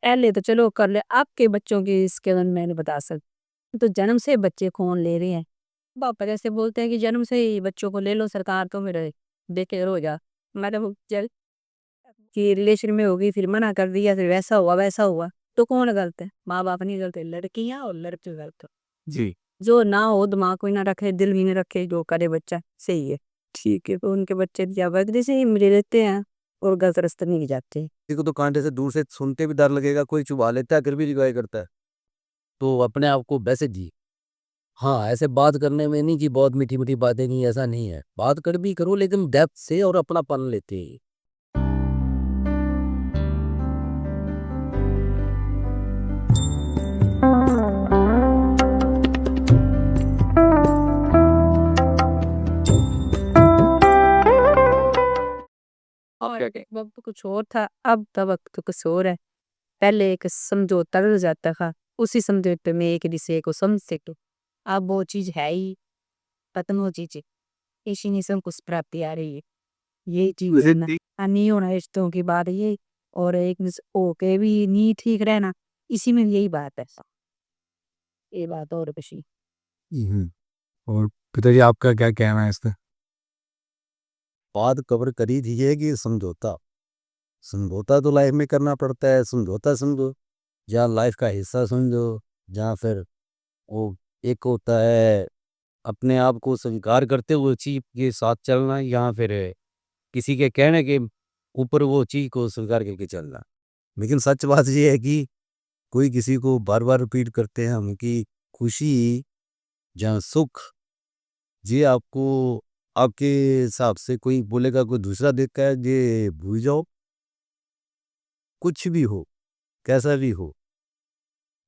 पहले तो चलो कर ले, आपके बच्चों की इसके मैं नहीं बता सकती। तो जन्म से बच्चे फ़ोन ले रहे हैं। पापा जैसे बोलते हैं कि जन्म से ही बच्चों को ले लो सरकार तो मेरे बेटे हो जा। मैडम जल कि रिलेशन में होगी फिर मना कर दिया फिर वैसा हुआ वैसा हुआ। तो कौन गलत है? माँ-बाप नहीं गलत है, लड़कियाँ और लड़के गलत हो। जी। जो ना हो दिमाग कोई ना रखे, दिल भी ना रखे, जो करे बच्चा सही है। ठीक है, तो उनके बच्चे या बगरी से ही मिले रहते हैं और गलत रास्ते नहीं जाते। किसी को तो कांटे से दूर से सुनते भी डर लगेगा, कोई चुभा लेता है, फिर भी रिगॉय करता है। तो अपने आप को वैसे जी। हाँ, ऐसे बात करने में नहीं कि बहुत मीठी-मीठी बातें नहीं, ऐसा नहीं है। बात कर भी करो लेकिन डेप्थ से और अपनापन लेते ही। आप और क्या कहें? वक़्त कुछ और था, अब का वक़्त कुछ और है। पहले एक समझौता हो जाता था, उसी समझौते में एक दूसरे को समझते थे। अब वो चीज़ है ही खत्म हो चीज़ें। इसी में सब कुछ प्राप्ति आ रही है। ये चीज़ है वैसे ना, ठीक। नहीं होना रिश्तों की बात ये और एक दूसरे होके भी नहीं ठीक रहना, इसी में यही बात है। ये बात और कुछ नहीं। हुँ। और पिताजी आपका क्या कहना है इस पे? बात कवर करी थी है कि समझौता। समझौता तो लाइफ में करना पड़ता है, समझौता समझो, या लाइफ का हिस्सा समझो, या फिर वो एक होता है अपने आप को स्वीकार करते हुए चीज़ के साथ चलना, या फिर किसी के कहने के ऊपर वो चीज़ को स्वीकार करके चलना। लेकिन सच बात ये है कि कोई किसी को बार-बार रिपीट करते हैं हम कि खुशी या सुख, ये आपको आपके हिसाब से कोई बोलेगा, कोई दूसरा देखता है, ये भूल जाओ, कुछ भी हो, कैसा भी हो।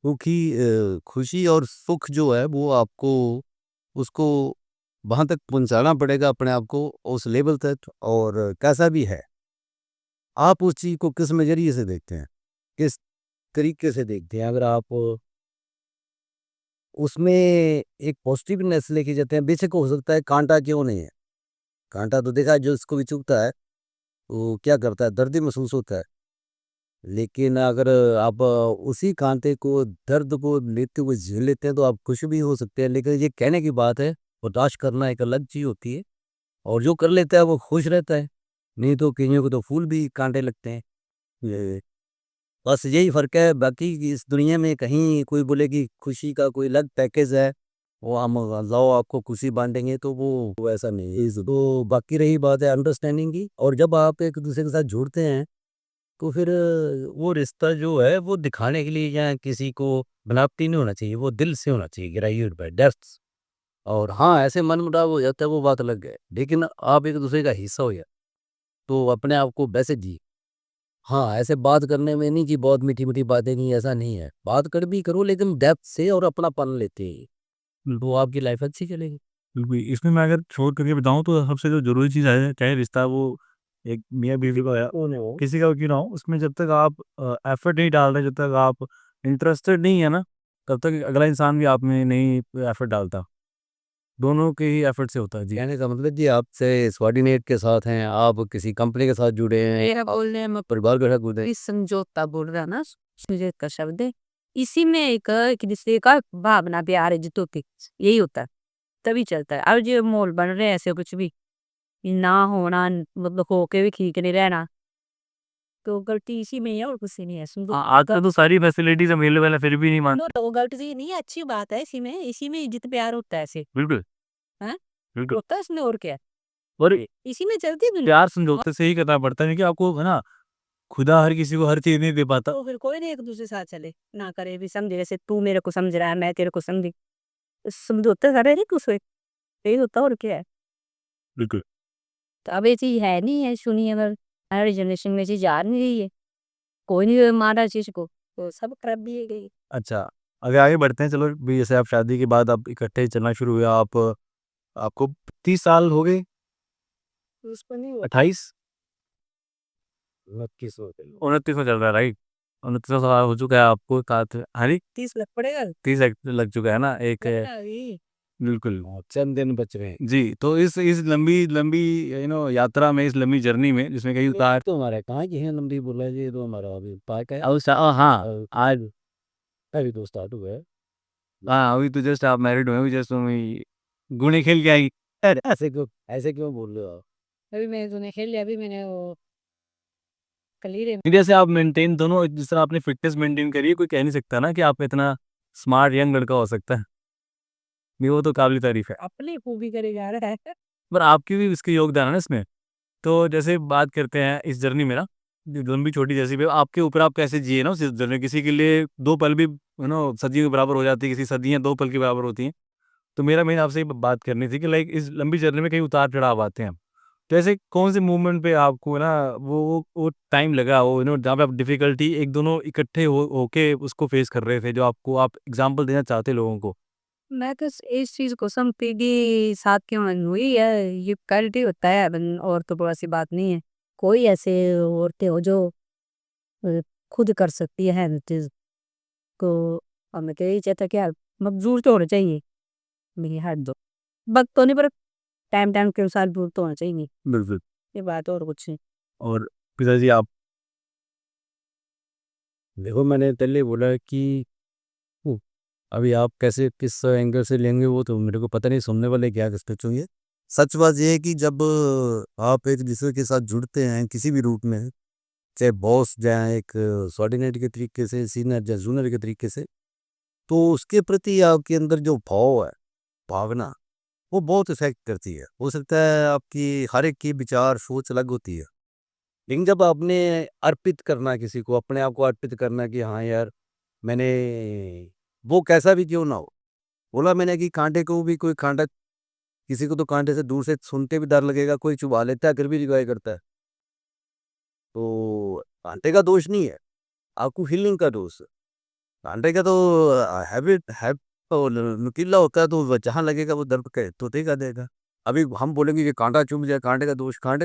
क्योंकि खुशी और सुख जो है वो आपको उसको वहाँ तक पहुँचाना पड़ेगा अपने आप को उस लेवल तक, और कैसा भी है, आप उस चीज़ को किस नज़रिए से देखते हैं, किस तरीके से देखते हैं। अगर आप उसमें एक पॉजिटिवनेस लेके जाते हैं, बेशक हो सकता है काँटा क्यों नहीं है, काँटा तो देखा है जो इसको भी चुभता है, वो क्या करता है, दर्द ही महसूस होता है। लेकिन अगर आप उसी काँटे को, दर्द को लेते हुए झेल लेते हैं तो आप खुश भी हो सकते हैं। लेकिन ये कहने की बात है, बर्दाश्त करना एक अलग चीज़ होती है, और जो कर लेता है वो खुश रहता है, नहीं तो कइयों को तो फूल भी काँटे लगते हैं। ये बस यही फ़र्क है, बाकी इस दुनिया में कहीं कोई बोले कि खुशी का कोई अलग पैकेज है, वो हम लाओ आपको खुशी बाँटेंगे, तो वो ऐसा नहीं है। तो बाकी रही बात है अंडरस्टैंडिंग की, और जब आप एक-दूसरे के साथ जुड़ते हैं तो फिर वो रिश्ता जो है वो दिखाने के लिए या किसी को बनावटी नहीं होना चाहिए, वो दिल से होना चाहिए, ग्रेजुएट बाय डेप्थ। और हाँ, ऐसे मनमुटाव हो जाता है वो बात अलग है, लेकिन आप एक-दूसरे का हिस्सा हो जाए, तो अपने आप को वैसे जी। हाँ, ऐसे बात करने में नहीं कि बहुत मीठी-मीठी बातें नहीं, ऐसा नहीं है। बात कर भी करो लेकिन डेप्थ से और अपनापन लेते ही, तो आपकी लाइफ अच्छी चलेगी। बिल्कुल, इसमें मैं अगर छोड़ करके बताऊँ तो सबसे जो ज़रूरी चीज़ है, चाहे रिश्ता वो एक मियाँ-बीवी का हो कौन है वो? किसी का क्यों ना हो, उसमें जब तक आप एफर्ट नहीं डाल रहे, जब तक आप इंटरेस्टेड नहीं है ना, तब तक अगला इंसान भी आप में नहीं एफर्ट डालता। दोनों के ही एफर्ट से होता है। जी। कहने का मतलब जी आपसे सबॉर्डिनेट के साथ हैं, आप किसी कंपनी के साथ जुड़े हैं, मेरा आप बोलने में परिवार के साथ जुड़े हैं। कोई समझौता बोल रहा ना, समझौता का शब्द है। इसी में एक दूसरे का भावना प्यार इज़्ज़त होती है, यही होता है, तभी चलता है। अब जो माहौल बन रहे हैं ऐसे कुछ भी ना होना मतलब होके भी ठीक नहीं रहना, तो गलती इसी में ही है और किसी नहीं है। समझो हाँ, आजकल तो सारी फैसिलिटीज़ अवेलेबल है, फिर भी नहीं नो मानते। तो गलती नहीं है, अच्छी बात है इसी में इज़्ज़त प्यार होता है ऐसे, बिल्कुल, हैं? बिल्कुल। होता है इसमें और क्या है? और इसी में चलती है दुनिया। प्यार समझौते से ही करना पड़ता है, क्योंकि आपको है ना, खुदा हर किसी को हर चीज़ नहीं दे पाता। तो फिर कोई नहीं एक-दूसरे के साथ चले, ना करे भी समझे जैसे तू मेरे को समझ रहा है, मैं तेरे को समझी। समझौता कर रहे हैं एक-दूसरे यही होता है और क्या है? बिल्कुल। तो अब ये चीज़ है नहीं है, सुनिए अगर हमारी जनरेशन में ये चीज़ आ नहीं रही है, कोई नहीं मान रहा इस चीज़ को, तो सब खराबी है गई। अच्छा, आगे आगे बढ़ते हैं, चलो भी जैसे आप शादी के बाद आप इकट्ठे चलना शुरू हुए, आप आपको 30 साल हो गए? उसको नहीं हुआ 28? 29 हो गए। 29वाँ चल रहा है, राइट? 29वाँ साल हो चुका है आपको, साथ हाँ जी? 30 लग पड़ेगा, 30 लग लग चुका है ना, एक लगना अभी। बिल्कुल। चंद दिन बच रहे हैं। जी, तो इस लंबी यात्रा में, इस लंबी जर्नी में जिसमें कई उतार तो हमारे कहाँ की है लंबी बोला जी, ये तो हमारा अभी पार्क है। हाँ, आज अभी तो स्टार्ट हुआ है। हाँ, अभी तो जस्ट आप मैरिड हुए, अभी जस्ट वही गुणे खेल के आई। अरे ऐसे क्यों बोल रहे हो आप? अभी मैंने तो नहीं खेल लिया, अभी मैंने वो कलीरे जैसे आप मेंटेन दोनों, जिस तरह आपने फिटनेस मेंटेन करी है, कोई कह नहीं सकता ना कि आप इतना स्मार्ट यंग लड़का हो सकता है। नहीं, वो तो काबिल तारीफ है। अपनी खूबी करे जा रहा है। पर आपकी भी इसके योगदान है ना इसमें। तो जैसे बात करते हैं इस जर्नी में ना, जो लंबी छोटी जैसी भी हो, आपके ऊपर आप कैसे जिए ना उस जर्नी। किसी के लिए 2 पल भी सदियों के बराबर हो जाती है, किसी सदियाँ 2 पल के बराबर होती हैं। तो मेरा मेन आपसे ये बात करनी थी कि लाइक इस लंबी जर्नी में कई उतार-चढ़ाव आते हैं। तो ऐसे कौन से मूवमेंट पे आपको ना वो टाइम लगा, वो जहाँ पे आप डिफ़िकल्टी एक दोनों इकट्ठे होके उसको फेस कर रहे थे, जो आपको आप एग्ज़ाम्पल देना चाहते लोगों को? मैं तो इस चीज़ को समझती कि साथ क्यों हुई है, ये क्वालिटी होता है और तो ऐसी बात नहीं है। कोई ऐसे औरतें हो जो अ, खुद कर सकती है हर चीज़ को। और मैं तो यही चाहता कि यार मजबूर तो होना चाहिए, मेरी हाथ दो। वक़्त तो नहीं, पर टाइम के अनुसार दूर तो होना चाहिए। बिल्कुल। ये बात और कुछ नहीं। और पिताजी आप देखो मैंने पहले बोला कि हूँ, अभी आप कैसे किस एंगल से लेंगे वो तो मेरे को पता नहीं, सुनने वाले क्या सोचेंगे। सच बात ये है कि जब आप एक दूसरे के साथ जुड़ते हैं किसी भी रूप में, चाहे बॉस जाए एक सबॉर्डिनेट के तरीके से, सीनियर या जूनियर के तरीके से, तो उसके प्रति आपके अंदर जो भाव है, भावना, वो बहुत इफेक्ट करती है। हो सकता है आपकी हर एक की विचार सोच अलग होती है, लेकिन जब आपने अर्पित करना किसी को, अपने आप को अर्पित करना कि हाँ यार मैंने, वो कैसा भी क्यों ना हो, बोला मैंने कि कांटे को भी कोई कांटा, किसी को तो कांटे से दूर से सुनते भी डर लगेगा, कोई चुभा लेता है फिर भी रिजॉय करता है। तो कांटे का दोष नहीं है, आपको फीलिंग का दोष है। कांटे का तो हैबिट है, तो नुकीला होता है, तो जहाँ लगेगा वो दर्द का तो देगा देगा। अभी हम बोलेंगे कि कांटा चुभ जाए, कांटे का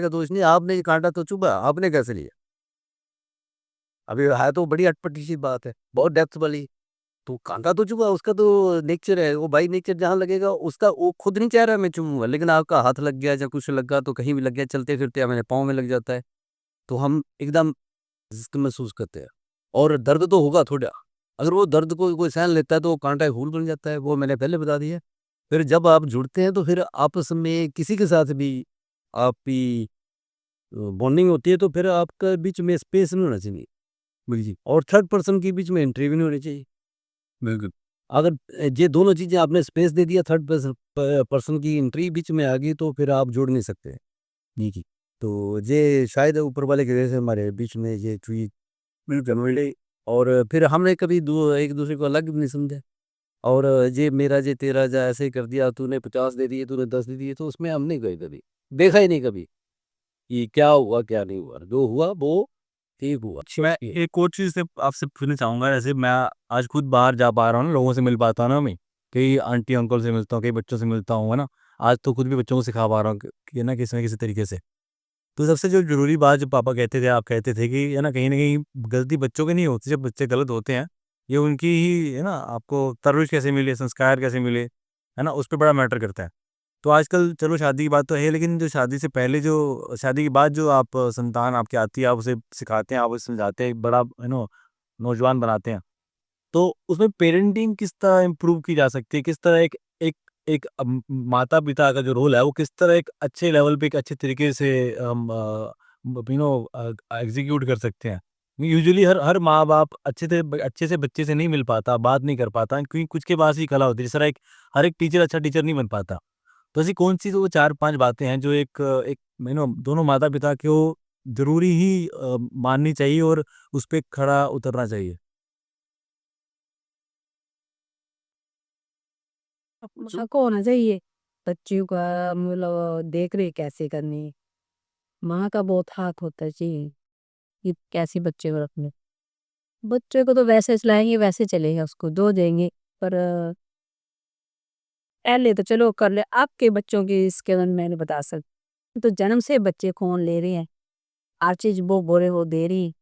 दोष नहीं, आपने ये कांटा तो चुभा, आपने कैसे लिया? अभी है तो बड़ी अटपटी सी बात है, बहुत डेप्थ वाली। तो कांटा तो चुभा, उसका तो नेचर है, वो बाई नेचर जहाँ लगेगा उसका, वो खुद नहीं चाह रहा मैं चुभूंगा, लेकिन आपका हाथ लग गया या कुछ लग गया तो कहीं भी लग गया, चलते फिरते या मेरे पाँव में लग जाता है, तो हम एकदम रिस्क महसूस करते हैं। और दर्द तो होगा थोड़ा, अगर वो दर्द को कोई सहन लेता है तो वो कांटा घूल बन जाता है, वो मैंने पहले बता दिया। फिर जब आप जुड़ते हैं तो फिर आपस में किसी के साथ भी आपकी बॉन्डिंग होती है, तो फिर आपका बीच में स्पेस नहीं होना चाहिए। जी, और थर्ड पर्सन के बीच में एंट्री भी नहीं होनी चाहिए। बिल्कुल। अगर ये दोनों चीज़ें आपने स्पेस दे दिया, थर्ड पर्सन पर्सन की एंट्री बीच में आ गई, तो फिर आप जुड़ नहीं सकते। जी। तो ये शायद ऊपर वाले की वजह से हमारे बीच में ये चीज़ मिल मिली, और फिर हमने कभी एक दूसरे को अलग भी नहीं समझा। और ये मेरा ये तेरा जा ऐसे ही कर दिया, तूने 50 दे दिए, तूने 10 दे दिए, तो उसमें हम नहीं गए कभी, देखा ही नहीं कभी कि क्या हुआ क्या नहीं हुआ, जो हुआ वो ठीक हुआ। मैं एक और चीज़ से आपसे पूछना चाहूँगा, जैसे मैं आज खुद बाहर जा पा रहा हूँ ना, लोगों से मिल पाता हूँ ना मैं, कई आंटी अंकल से मिलता हूँ, कई बच्चों से मिलता हूँ, है ना? आज तो खुद भी बच्चों को सिखा पा रहा हूँ कि ना किसी न किसी तरीके से। तो सबसे जो ज़रूरी बात जो पापा कहते थे, आप कहते थे कि है ना, कहीं न कहीं गलती बच्चों की नहीं होती जब बच्चे गलत होते हैं, ये उनकी ही है ना, आपको परवरिश कैसे मिली, संस्कार कैसे मिले, है ना? उस पे बड़ा मैटर करता है। तो आजकल चलो शादी की बात तो है, लेकिन जो शादी से पहले जो शादी के बाद जो आप संतान आपकी आती है, आप उसे सिखाते हैं, आप उसे समझाते हैं, एक बड़ा नौजवान बनाते हैं। तो उसमें पेरेंटिंग किस तरह इम्प्रूव की जा सकती है? किस तरह एक एक एक माता-पिता का जो रोल है, वो किस तरह एक अच्छे लेवल पे, एक अच्छे तरीके से हम एग्ज़ीक्यूट कर सकते हैं? यूजुअली हर हर माँ-बाप अच्छे से बच्चे से नहीं मिल पाता, बात नहीं कर पाता, क्योंकि कुछ के पास ही कला होती है। जिस तरह एक हर एक टीचर अच्छा टीचर नहीं बन पाता। तो ऐसी कौन-सी तो वो 4-5 बातें हैं जो एक दोनों माता-पिता को ज़रूरी ही माननी चाहिए और उस पे खड़ा उतरना चाहिए? माँ को होना चाहिए बच्चियों का मतलब देख रेख कैसे करनी। माँ का बहुत हाथ होता है जी, कि कैसे बच्चे को रखने। बच्चे को तो वैसे चलाएँगे वैसे चलेगा, उसको जो देंगे। पर पहले तो चलो कर ले, आपके बच्चों की इसके बारे में मैं नहीं बता सकती। तो जन्म से बच्चे ख़ोन ले रहे हैं, हर चीज़ वो बोले वो दे रही।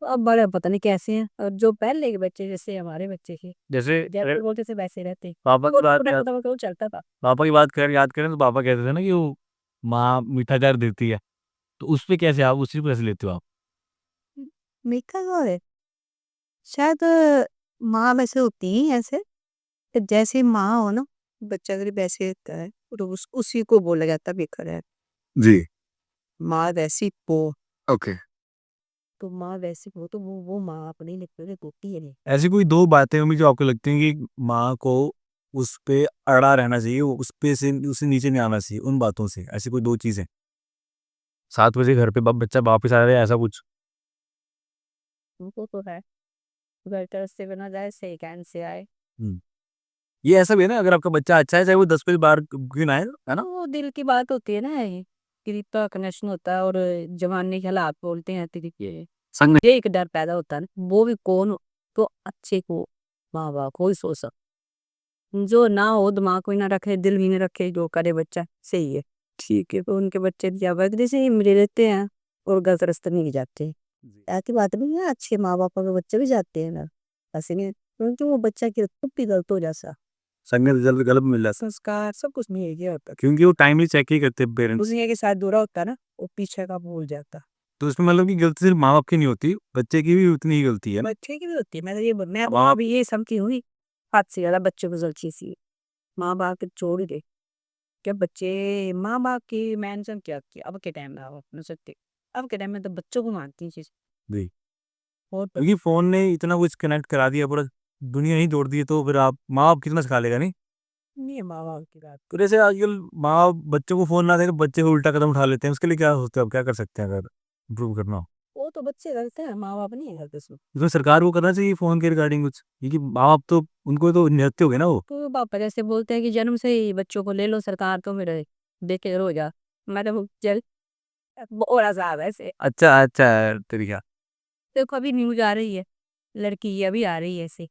अब बड़े पता नहीं कैसे हैं, और जो पहले के बच्चे जैसे हमारे बच्चे थे, जैसे जैसे बोलते थे वैसे रहते। पापा की बात याद पता वो चलता था। पापा की बात कर याद करें तो पापा कहते थे ना कि वो माँ मीठा ज़हर देती है, तो उसपे कैसे आप उसी को कैसे लेते हो आप? मीठा जो है, शायद माँ वैसे होती ही ऐसे, कि जैसे माँ हो ना, बच्चा अगर वैसे रहता है, तो उसी को बोला जाता है मीठा है। जी, माँ वैसी हो, ओके। तो माँ वैसी हो, तो वो माँ अपनी निकल होती है नहीं। ऐसी कोई 2 बातें होंगी जो आपको लगती हैं कि माँ को उस पे अड़ा रहना चाहिए, वो उस पे से उससे नीचे नहीं आना चाहिए, उन बातों से, ऐसी कोई 2 चीज़ें? 7 बजे घर पे बच्चा वापस आ रहा है ऐसा कुछ? उनको तो है, बेहतर से बना जाए, सही कैन से आए। हुँ। ये ऐसा भी है ना अगर आपका बच्चा अच्छा है चाहे वो 10 बजे बाहर क्यों ना आए, है ना? वो दिल की बात होती है ना ये, दिल का कनेक्शन होता है, और जवानी के हालात बोलते हैं तरीके, संग ये एक डर पैदा होता है ना, वो भी कौन हो, तो अच्छे को माँ बाप को ही सोच सकता, जो ना हो दिमाग को ही ना रखे, दिल भी नहीं रखे, जो करे बच्चा सही है, ठीक है, तो उनके बच्चे या वगैरह से ही मिले रहते हैं, और गलत रास्ते नहीं जाते। जी। ऐसी बात नहीं है, अच्छे माँ बाप के बच्चे भी जाते हैं ना, ऐसे नहीं, क्योंकि वो बच्चा की खुद भी गलत हो जाता, संगत जल्द गलत मिल जाता है। संस्कार सब कुछ नहीं गया होता, क्योंकि वो टाइमली चेक ही करते हैं पेरेंट्स। दुनिया के साथ दूरा होता ना, वो पीछे का भूल जाता। तो इसमें मतलब कि गलती सिर्फ माँ-बाप की नहीं होती, बच्चे की भी उतनी ही गलती है ना? बच्चे की भी होती है, मैं तो ये मैं अब आप अभी ये समझती हूँ, हद से ज्यादा बच्चों को गलती सी है। माँ बाप के छोड़ ही दे, क्या बच्चे माँ बाप की मेंशन क्या की, अब के टाइम में आप अपने सकते, अब के टाइम में तो बच्चों को मानती चीज, जी, और क्योंकि फ़ोन ने इतना कुछ कनेक्ट करा दिया, पूरा दुनिया ही जोड़ दी है, तो फिर आप माँ-बाप कितना सिखा लेगा नहीं? नहीं है माँ बाप की बात। तो जैसे आजकल माँ-बाप बच्चों को फ़ोन ना दें तो बच्चे उल्टा कदम उठा लेते हैं, उसके लिए क्या सोचते हो आप, क्या कर सकते हैं अगर इम्प्रूव करना हो? वो तो बच्चे करते हैं, माँ बाप नहीं करते उसमें। इसमें सरकार को करना चाहिए फ़ोन के रिगार्डिंग कुछ, क्योंकि माँ-बाप तो उनको तो निहत्थे हो गए ना वो। तो पापा जैसे बोलते हैं कि जन्म से ही बच्चों को ले लो सरकार, तो मेरे देखे रो जा, मैं तो चल और आजाद ऐसे। अच्छा, अच्छा तरीका। देखो अभी न्यूज आ रही है, लड़की अभी आ रही है ऐसे,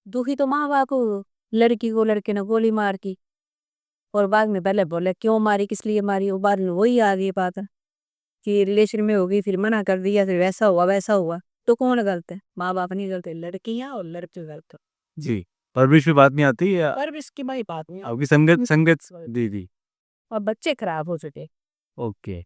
दुखी तो माँ बाप को, लड़की को लड़के ने गोली मार की, और बाद में पहले बोले क्यों मारी, किस लिए मारी, वो बाद में वही आ गई बात, कि रिलेशन में होगी, फिर मना कर दिया, फिर वैसा हुआ वैसा हुआ, तो कौन गलत है, माँ बाप नहीं गलत है, लड़कियां और लड़के गलत है। जी, परवरिश पे बात नहीं आती या पर भी इसकी भाई बात नहीं, आपकी संगत संगत जी, जी, और बच्चे खराब हो चुके, ओके।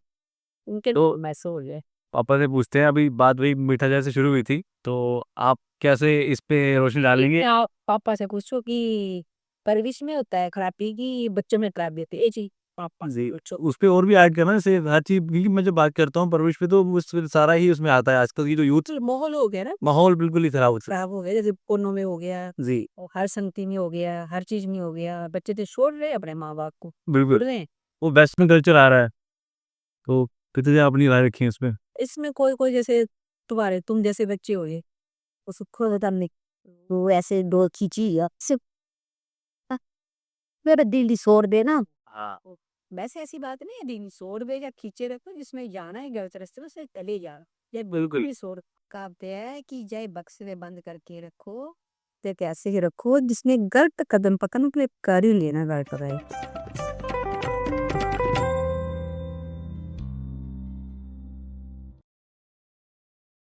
उनके तो मैसे हो गए। पापा से पूछते हैं, अभी बात वही मीठा जैसे शुरू हुई थी, तो आप कैसे इस पे रोशनी डालेंगे? आप पापा से पूछो कि परवरिश में होता है खराबी की बच्चों में खराबी होती है, ए जी पापा से जी, पूछो। उस पे और भी ऐड करना जैसे हर चीज़, क्योंकि मैं जब बात करता हूँ परवरिश पे तो उस सारा ही उसमें आता है, आजकल की जो यूथ तो माहौल हो गया ना, माहौल बिल्कुल ही खराब हो चुका खराब हो गया, जैसे फोनों में हो गया, है। जी, और हर संगति में हो गया, हर चीज में हो गया, बच्चे तो छोड़ रहे हैं अपने माँ बाप को, बिल्कुल, छोड़ रहे हैं। वो वेस्टर्न कल्चर आ रहा है, तो पिताजी अपनी राय रखी है इसमें। इसमें कोई कोई जैसे तुम्हारे तुम जैसे बच्चे हो गए, उसको पता नहीं, वो ऐसे दो खींची या सिर्फ मेरा दिल छोड़ देना, हाँ। वैसे ऐसी बात नहीं है, दिन छोड़ दे या खींचे रखो, जिसमें जाना है गलत रास्ते में से चले जा, ये बिल्कुल। भी छोड़, कहते हैं कि जय बक्स में बंद करके रखो, तो कैसे ही रखो, जिसने गलत कदम पकड़ कर ही लेना गलत रहे।